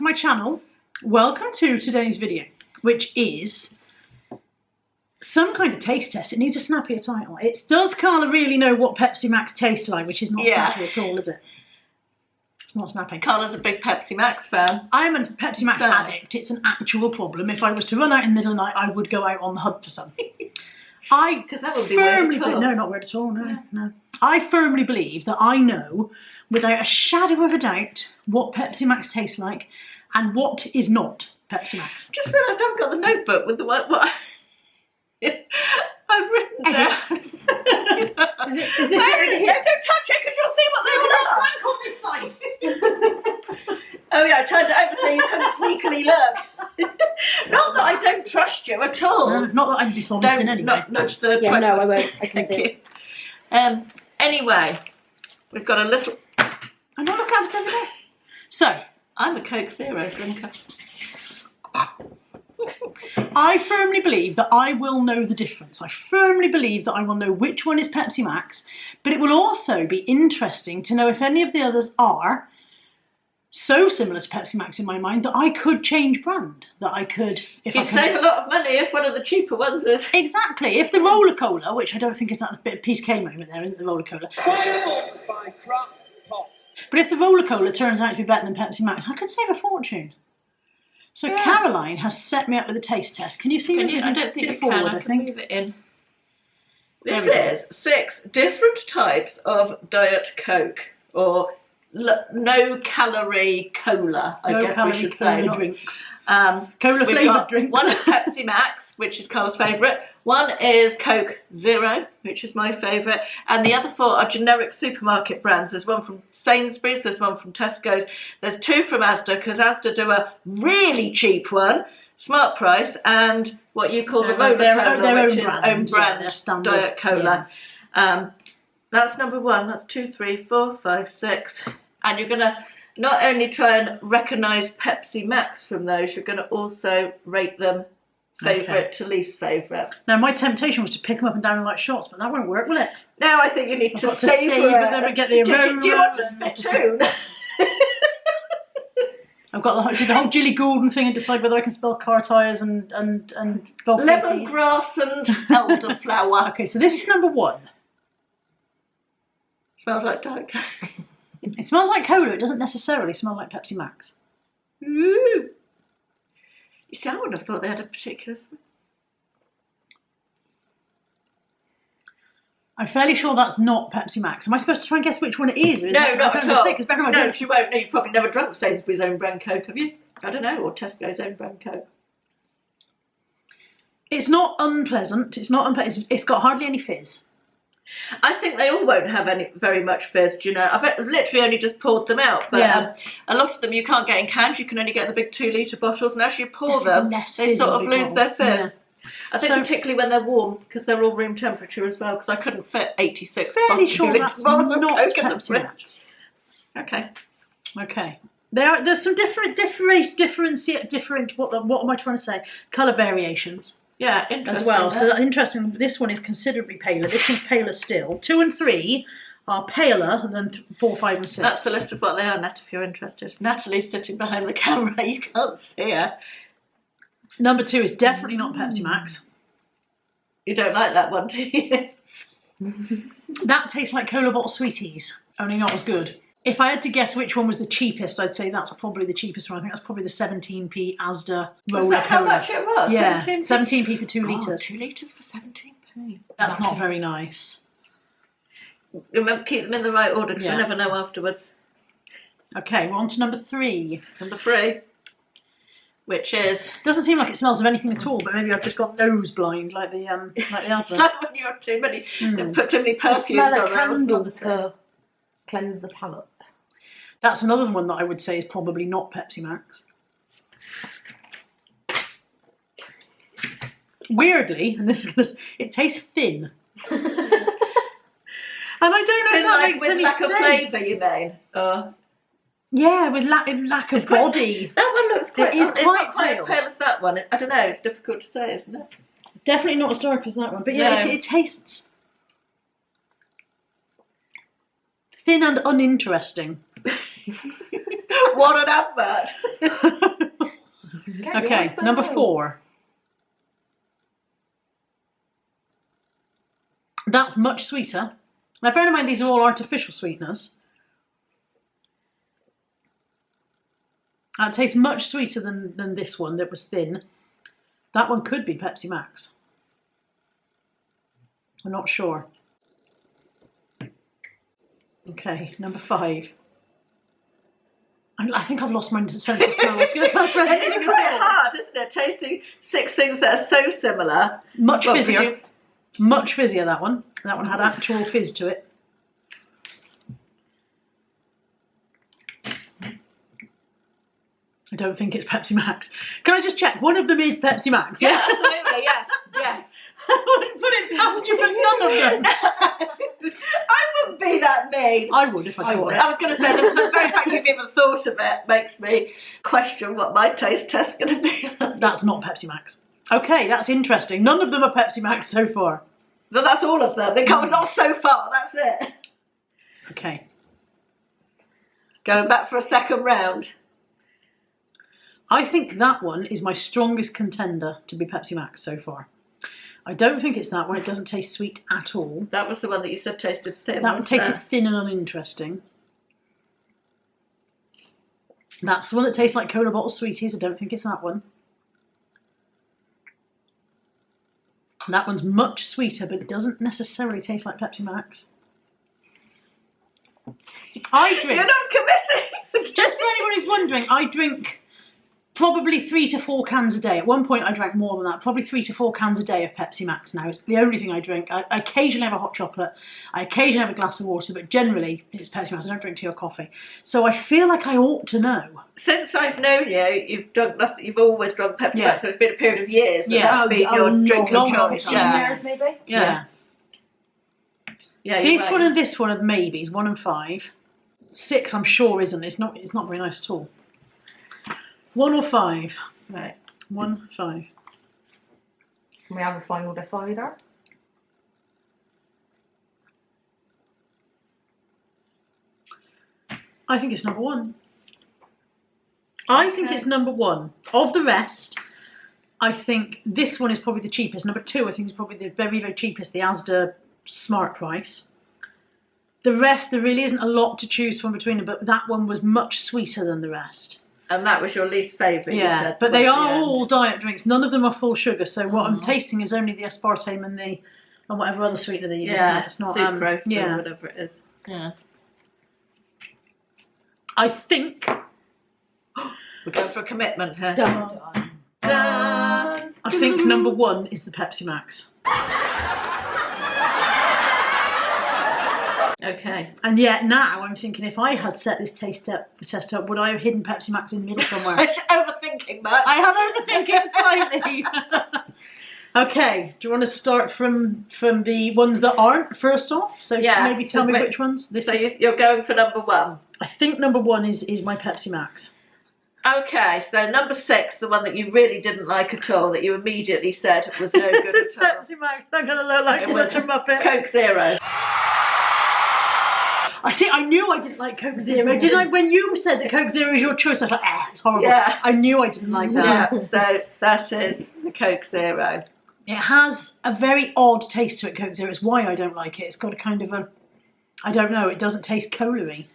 my channel. Welcome to today's video, which is some kind of taste test. It needs a snappier title. Does Carla really know what Pepsi Max tastes like, which is not snappy at all, is it? It's not snappy. Carla's a big Pepsi Max fan. I'm a Pepsi Max addict. It's an actual problem. If I was to run out in the middle of the night, I would go out on the hunt for some. Because that would be weird at all. No, not weird at all, no. I firmly believe that I know, without a shadow of a doubt, what Pepsi Max tastes like and what is not Pepsi Max. I just realised I haven't got the notebook with the what I've written down. Is this Wait, no, don't touch it because you'll see what they all are. Blank on this side. Oh yeah, I turned it over so you can sneakily look. Not that I don't trust you at all. No, not that I'm dishonest in any way. Not nudge the Yeah, no, I won't. I can see it. Anyway, we've got a little... I'm not looking at it over there. So, I'm a Coke Zero drinker. I firmly believe that I will know the difference. I firmly believe that I will know which one is Pepsi Max, but it will also be interesting to know if any of the others are so similar to Pepsi Max in my mind that I could change brand. That I could... You'd save a lot of money if one of the cheaper ones is... Exactly. If the Roller Cola, which I don't think is that bit of PK moment there, isn't the Roller Cola? But if the Roller Cola turns out to be better than Pepsi Max, I could save a fortune. So yeah. Caroline has set me up with a taste test. Can you see it? I don't think you forward, can. I can move it in. This is 6 different types of Diet Coke, or no-calorie cola, I guess we should say. Cola drinks. Cola-flavoured drinks. One is Pepsi Max, which is Carla's favourite. One is Coke Zero, which is my favourite. And the other 4 are generic supermarket brands. There's one from Sainsbury's, there's one from Tesco's. There's 2 from Asda, because Asda do a really cheap one, Smart Price, and what you call the Roller Cola, which is own brand Diet Cola. Yeah. That's number 1. That's 2, 3, 4, 5, 6. And you're going to not only try and recognise Pepsi Max from those, you're going to also rate them favourite to least favourite. Now, my temptation was to pick them up and down like shots, but that won't work, will it? Now I think you need to savour them and get the aroma. Do you want to spittoon? I've got to do the whole Jilly Goulden thing and decide whether I can spell car tyres and dog lemongrass and elderflower. Okay, so this is number 1. Smells like Diet Coke. It smells like cola. It doesn't necessarily smell like Pepsi Max. Ooh. You see, I wouldn't have thought they had a particular smell. I'm fairly sure that's not Pepsi Max. Am I supposed to try and guess which one it is? No, not at all. No, because you won't. No, you've probably never drunk Sainsbury's own brand Coke, have you? I don't know, or Tesco's own brand Coke. It's not unpleasant. It's not unpleasant. It's got hardly any fizz. I think they all won't have very much fizz, do you know? I've literally only just poured them out, but a lot of them you can't get in cans. You can only get the big 2-litre bottles, and as you pour them, they sort of lose their fizz. Yeah. I think particularly when they're warm, because they're all room temperature as well, because I couldn't fit 86 fairly sure that's not Pepsi Max. Okay. There's some different. What am I trying to say? Colour variations. Yeah, interesting. As well, so that's interesting. This one is considerably paler. This one's paler still. 2 and 3 are paler than 4, 5 and 6. That's the list of what they are, Nat, if you're interested. Natalie's sitting behind the camera. You can't see her. Number 2 is definitely not Pepsi Max. You don't like that one, do you? That tastes like cola bottle sweeties, only not as good. If I had to guess which one was the cheapest, I'd say that's probably the cheapest one. I think that's probably the 17p Asda Roller Cola. How much it was? Yeah, 17p for 2 litres. 2 litres for 17p. That's not very nice. Remember, keep them in the right order, because we never know afterwards. Okay, we're on to number 3. Number 3, which is... Doesn't seem like it smells of anything at all, but maybe I've just got nose blind, like the advert. It's like when you have too many, put too many perfumes on there. To cleanse the palate. That's another one that I would say is probably not Pepsi Max. Weirdly, and it tastes thin. And I don't know if that makes any sense. With lack of flavour, you mean? Yeah, with lack of body. That one looks quite... It's not quite as pale as that one. I don't know, it's difficult to say, isn't it? Definitely not as dark as that one. But yeah, it tastes... thin and uninteresting. What an advert. Okay, number 4. That's much sweeter. Now, bear in mind, these are all artificial sweeteners. It tastes much sweeter than this one that was thin. That one could be Pepsi Max. I'm not sure. Okay, number 5. I think I've lost my sense of smell. It's quite hard, isn't it? Tasting 6 things that are so similar. Much fizzier. Much fizzier, that one. That one had actual fizz to it. I don't think it's Pepsi Max. Can I just check? One of them is Pepsi Max. Yeah, absolutely. Yes. I wouldn't put it past you for none of them. I wouldn't be that mean. I would if I thought it. I was going to say, the very fact you've even thought of it makes me question what my taste test's going to be. That's not Pepsi Max. Okay, that's interesting. None of them are Pepsi Max so far. No, that's all of them. They come not so far, that's it. Okay. Going back for a second round. I think that one is my strongest contender to be Pepsi Max so far. I don't think it's that one. It doesn't taste sweet at all. That was the one that you said tasted thin. That one tasted thin and uninteresting. That's the one that tastes like cola bottle sweeties. I don't think it's that one. That one's much sweeter, but it doesn't necessarily taste like Pepsi Max. I drink... You're not committing! Just for anyone who's wondering, I drink probably 3 to 4 cans a day. At one point I drank more than that, probably 3 to 4 cans a day of Pepsi Max now. It's the only thing I drink. I occasionally have a hot chocolate, I occasionally have a glass of water, but generally it's Pepsi Max. I don't drink tea or coffee. So I feel like I ought to know. Since I've known you, you've done nothing. You've always drunk Pepsi Max, so it's been a period of years that's been your drink of choice. Years maybe? Yeah. This one and this one are maybes, 1 and 5. 6 I'm sure isn't. It's not very nice at all. 1 or 5? Right. 1, 5. Can we have a final decider? I think it's number 1. I think it's number 1. Of the rest, I think this one is probably the cheapest. Number 2, I think, is probably the very, very cheapest, the Asda Smart Price. The rest, there really isn't a lot to choose from between them, but that one was much sweeter than the rest. And that was your least favourite, you said. But they are all diet drinks. None of them are full sugar, so what I'm tasting is only the aspartame and whatever other sweetener they use. Yeah, it's not sucrose or whatever it is. Yeah. I think... We're going for a commitment here. Dun, dun, dun. I think number 1 is the Pepsi Max. Okay. And yet now I'm thinking, if I had set this test up, would I have hidden Pepsi Max in the middle somewhere? Overthinking much. I am overthinking slightly. Okay, do you want to start from the ones that aren't first off? So maybe tell me which ones. You're going for number 1. I think number 1 is my Pepsi Max. Okay, so number 6, the one that you really didn't like at all, that you immediately said was no good It's at all. Pepsi Max. I'm going to look like such a muppet. Coke Zero. I knew I didn't like Coke Zero. Didn't I? When you said that Coke Zero is your choice, I was like, it's horrible. Yeah. I knew I didn't like that. Yeah, so that is the Coke Zero. It has a very odd taste to it, Coke Zero. It's why I don't like it. It's got a kind of a, I don't know, it doesn't taste cola-y.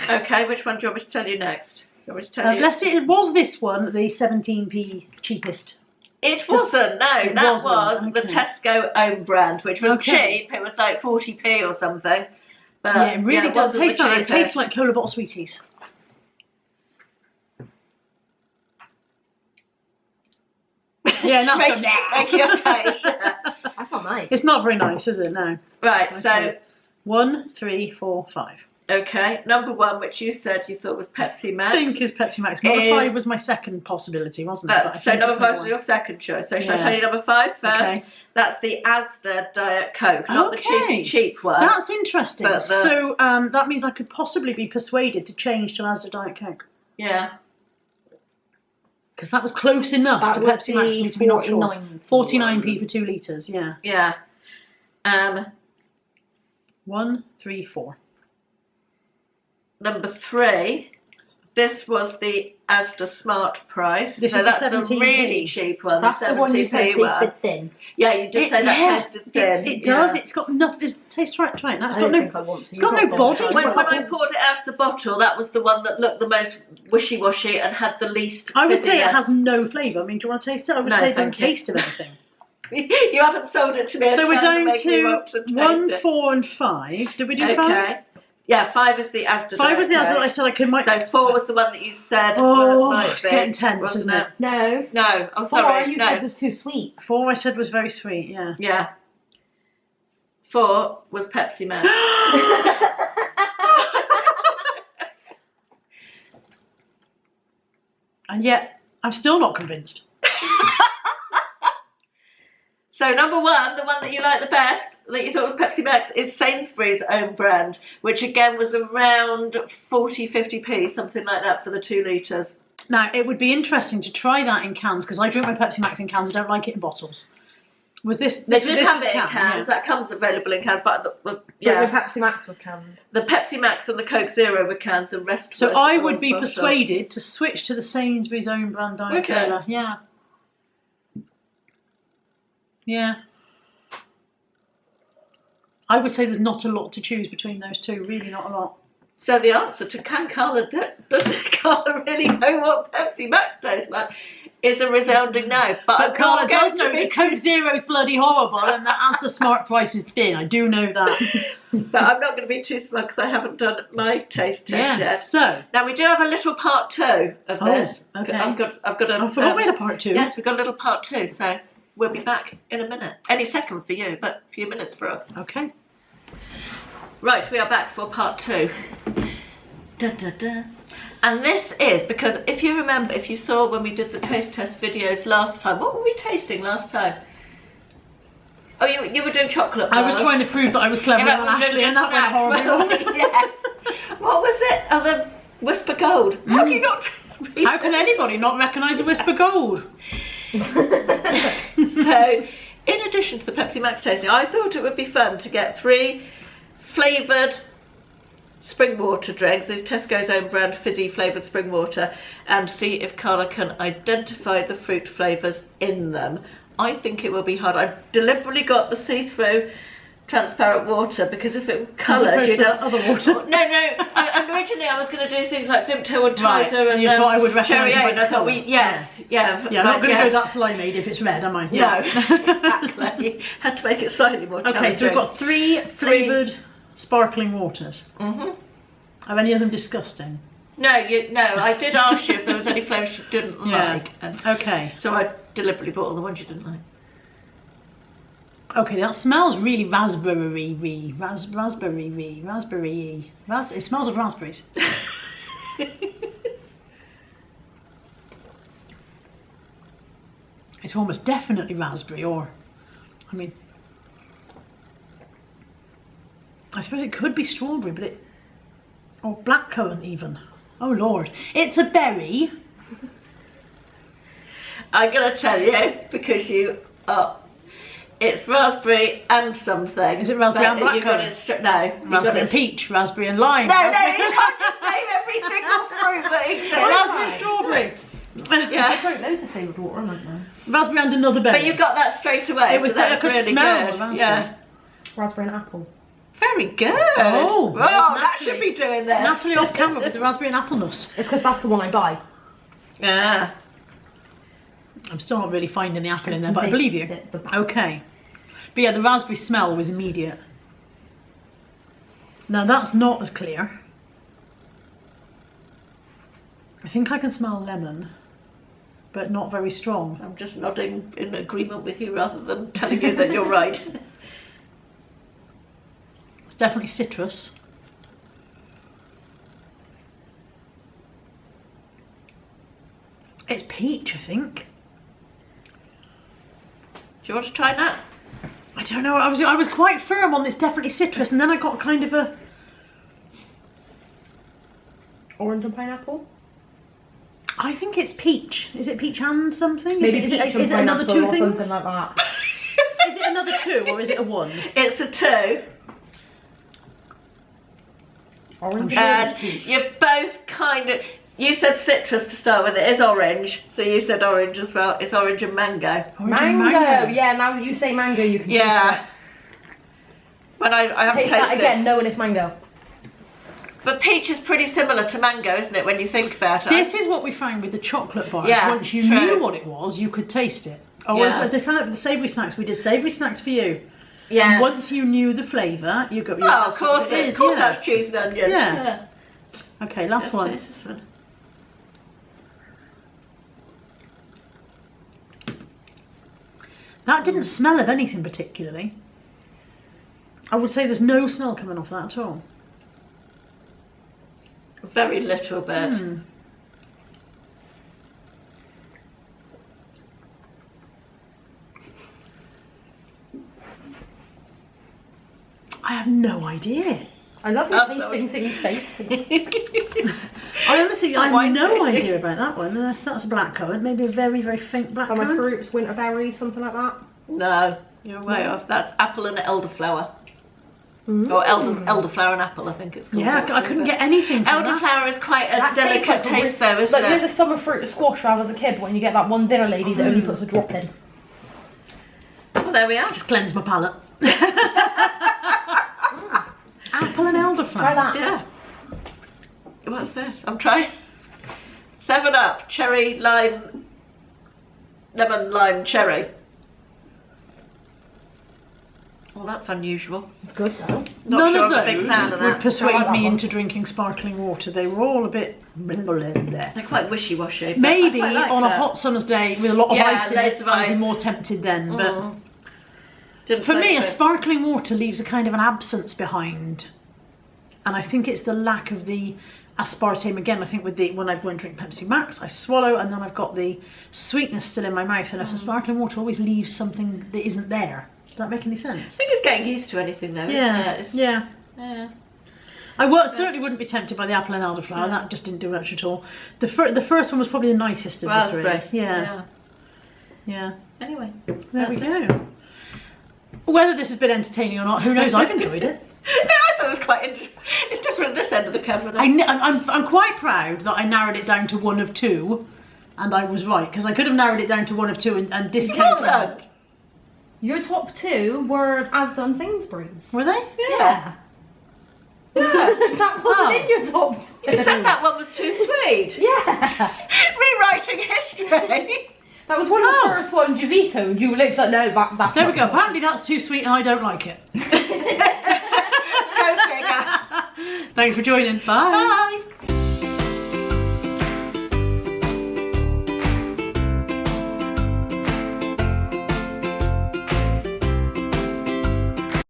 Okay, which one do you want me to tell you next? Do you want me to tell you? Let's see, it was this one, the 17p cheapest. It wasn't, no. That was the Tesco own brand, which was cheap. It was like 40p or something. But yeah, it really does taste like that. It tastes like cola bottle sweeties. Yeah, that's make your face. I can't mind. It's not very nice, is it? No. Right, so 1, 3, 4, 5. Okay, number 1, which you said you thought was Pepsi Max. I think is Pepsi Max. Number 5 was my second possibility, wasn't it? So number 5 was your second choice. So shall I tell you number 5 first? Okay. That's the Asda Diet Coke, not the cheap one. That's interesting. So that means I could possibly be persuaded to change to Asda Diet Coke. Yeah. Because that was close enough to Pepsi Max for me to be not sure. 49p for 2 litres, yeah. Yeah. 1, 3, 4. number 3. This was the Asda Smart price. This so is the that's the 17p. really cheap one. That's the one you said 17p one. tasted thin. Yeah, you did say that tasted thin. It does. Yeah. It's got nothing. It tastes right. That's I got don't no. think I want to. It's got no You've body. some- When I poured it out of the bottle, that was the one that looked the most wishy-washy and had the least I would say it fizziness. has no flavour. I mean, do you want to taste it? I would No, say it doesn't thank you. taste of anything. You haven't sold it to me. So we're down make me want to taste 1, it. 4, and 5. Did we do 5? Okay. Yeah, 5 is the Asda. 5 was the Direct answer that I Coke. said I could. Might. So 4 was the one that you said. Oh, might it's be, getting tense, wasn't isn't it? No. No. Oh, 4 sorry. you No. said was too sweet. 4 I said was very sweet. Yeah. Yeah. 4 was Pepsi Man. And yet, I'm still not convinced. So number 1, the one that you like the best, that you thought was Pepsi Max, is Sainsbury's own brand, which again was around 40, 50p, something like that for the 2 litres. Now, it would be interesting to try that in cans because I drink my Pepsi Max in cans. I don't like it in bottles. Was this? They This did this have was it in can, cans. yeah. That comes available in cans, but Yeah. yeah, The Pepsi Max was canned. the Pepsi Max and the Coke Zero were canned. The rest. So was I all would be bottles. persuaded to switch to the Sainsbury's own brand Diet Okay. Cola. Yeah. Yeah. I would say there's not a lot to choose between those two. Really, not a lot. So the answer to can Carla does Carla really know what Pepsi Max tastes like? Is a resounding no. But I'm Carla not does going know to be the Coke Zero's bloody horrible, and the Asda Smart price is thin. I do know that. But I'm not going to be too smug because I haven't done my taste test yet. Yes. So. Now we do have a little part 2 of this. okay. I've got a. I forgot we had a part 2. Yes, we've got a little part 2. So we'll be back in a minute. Any second for you, but a few minutes for us. Okay. Right, we are back for part 2. Da, da, da. And this is because if you remember, if you saw when we did the taste test videos last time, what were we tasting last time? Oh, you were doing chocolate bars. I was trying to prove that I was clever Yeah, than we were Ashley, doing and that went snacks, horribly weren't wrong. we? Yes. What was it? Oh, the Whisper Gold. How can you not? How can anybody not recognise a Whisper Gold? So, in addition to the Pepsi Max tasting, I thought it would be fun to get 3 flavoured spring water drinks, these Tesco's own brand fizzy flavoured spring water, and see if Carla can identify the fruit flavours in them. I think it will be hard. I deliberately got the see-through transparent water because if it were coloured, you'd have other water. No. Originally, I was going to do things like Vimto and Right, Tizer and you thought I would recognise Cherry it by and I the thought colour. yes, yeah. Yeah, I'm not going to yes. go that slimy if it's red, am I? No, exactly. Had to make it slightly more challenging. Okay, so we've got 3 flavoured sparkling waters. Mm-hmm. Are any of them disgusting? No, I did ask you if there was any flavours you didn't like. And Okay. so I deliberately bought all the ones you didn't like. Okay, that smells really raspberry-y. Raspberry-y. It smells of raspberries. It's almost definitely raspberry, or, I mean, I suppose it could be strawberry, but it, or blackcurrant even. Oh Lord, it's a berry. I'm going to tell you because you are. It's raspberry and something. Is it raspberry but and you got blackcurrant? it no, you got Raspberry it and peach, raspberry and lime. No, you can't just name every single fruit that exists. Raspberry and strawberry. Yeah. I've got loads of flavoured water, haven't I? Raspberry and another berry. But you got that straight away. It was so that's I could really smell good. the raspberry. Yeah. Raspberry and apple. Very good. Oh, that Natalie. should be doing this. Natalie off camera with the raspberry and apple nuss. It's because that's the one I buy. Yeah. I'm still not really finding the apple in there, but I believe you. The Okay. But yeah, the raspberry smell was immediate. Now that's not as clear. I think I can smell lemon, but not very strong. I'm just nodding in agreement with you rather than telling you that you're right. It's definitely citrus. It's peach, I think. Do you want to try that? I don't know. I was quite firm on this definitely citrus, and then I got kind of a orange and pineapple. I think it's peach. Is it peach and something? Maybe is peach it, and is it another pineapple 2 or things? something like that. Is it another 2 or is it a 1? It's a 2. Orange And and peach. you're both kind of. You said citrus to start with. It is orange, so you said orange as well. It's orange and mango. Orange and Mango. Yeah, now that you say mango, you can Yeah. When I haven't taste that tasted again, it. knowing it's mango. But peach is pretty similar to mango, isn't it, when you think about it? This is what we found with the chocolate bars. Yeah, Once you it's true. knew what it was, you could taste it. Oh, Yeah. they found out with the savoury snacks. We did savoury snacks for you. Yeah. And once you knew the flavour, you got. Oh, of course it is. Of course yeah. that's cheese and onion. Yeah. Okay, last Let's one. taste this one. That didn't smell of anything particularly. I would say there's no smell coming off that at all. Very little bit. I have no idea. I love Oh, you tasting things fancy. I honestly, I wine have no tasting. idea about that one. Unless that's blackcurrant, maybe a very, very faint Summer blackcurrant. fruits, winter berries, something like that. No, you're way off. That's apple and elderflower. Mm. Or elderflower and apple, I think it's called. Yeah, I couldn't get anything from that. Elderflower is quite a That tastes delicate like a taste, though, isn't Like, you know it? the summer fruit squash I was a kid when you get that one dinner lady that only puts a drop in. Well, there we are. Just cleanse my palate. Apple and elderflower. Try that. Yeah. What's this? I'm trying. 7-Up, cherry, lime, lemon, lime, cherry. Well, that's unusual. It's good though. Not None sure of I'm a big fan those of would that. persuade I like that me one. into drinking sparkling water. They were all a bit there. They're quite wishy-washy. but Maybe I quite like on a that. hot summer's day with a lot of Yeah, ice in loads it, of I'd be ice. more tempted then. But Mm. Didn't for me, flavour a it. sparkling water leaves a kind of an absence behind. And I think it's the lack of the aspartame. Again, I think with the when I go and drink Pepsi Max, I swallow and then I've got the sweetness still in my mouth. And if a sparkling water always leaves something that isn't there. Does that make any sense? I think it's getting used to anything, though, isn't it? It's, Yeah. yeah. I certainly wouldn't be tempted by the apple and elderflower. That just didn't do much at all. The first one was probably the nicest of the Raspberry. three. Yeah. Anyway. There we that's it. go. Whether this has been entertaining or not, who knows? I've enjoyed it. Yeah, I thought it was quite interesting. It's different this end of the camera. Though. I'm quite proud that I narrowed it down to one of two, and I was right because I could have narrowed it down to one of two and discounted. Well done. Your top two were Asda and Sainsbury's. Were they? Yeah. That wasn't Oh. in your top two. You said that one was too sweet. Yeah. Rewriting history. That was one of the first ones you vetoed. You were literally like, no, that's There we not go. good. Apparently that's too sweet and I don't like it. Go figure. Thanks for joining. Bye. Bye.